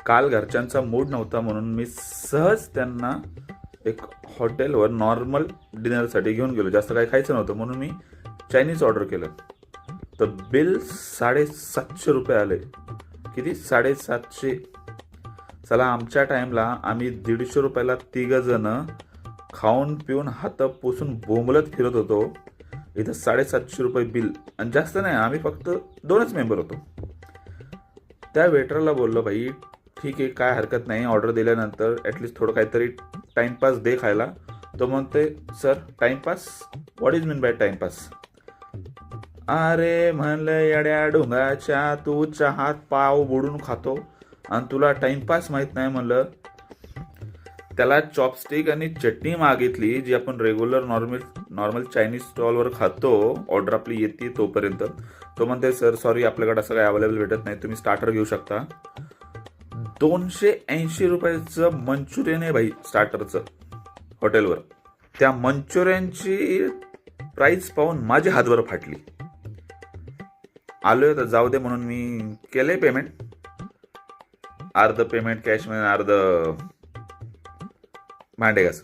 काल घरच्यांचा मूड नव्हता म्हणून मी सहज त्यांना एक हॉटेलवर नॉर्मल डिनरसाठी घेऊन गेलो. जास्त काही खायचं नव्हतं म्हणून मी चायनीज ऑर्डर केलं. तर बिल 750 आले. किती? 750. चला, आमच्या टाईमला आम्ही 150 तिघं जण खाऊन पिऊन हात पुसून बोंबलत फिरत होतो. इथं 750 बिल, आणि जास्त नाही, आम्ही फक्त 2च मेंबर होतो. त्या वेटरला बोललो, भाई ठीक आहे, काय हरकत नाही, ऑर्डर दिल्यानंतर ॲटलिस्ट थोडं काहीतरी टाईमपास दे खायला. तो म्हणते, sir timepass? What is mean by timepass? अरे म्हणलं, येड्या डोंगाच्या, तू चहात पाव बुडून खातो आणि तुला टाईमपास माहीत नाही म्हणलं. त्याला चॉपस्टिक आणि चटणी मागितली, जी आपण रेग्युलर नॉर्मल चायनीज स्टॉलवर खातो, ऑर्डर आपली येते तोपर्यंत. तो म्हणते, सर सॉरी, आपल्याकडे असं काही अवेलेबल भेटत नाही, तुम्ही स्टार्टर घेऊ शकता. 280 मंचुरियन आहे भाई स्टार्टरचं हॉटेलवर. त्या मंचुरियनची प्राइस पाहून माझी हातभर फाटली. आलोय तर जाऊ दे म्हणून मी केलंय पेमेंट. अर्ध पेमेंट कॅश मध्ये, अर्ध भांडे घास.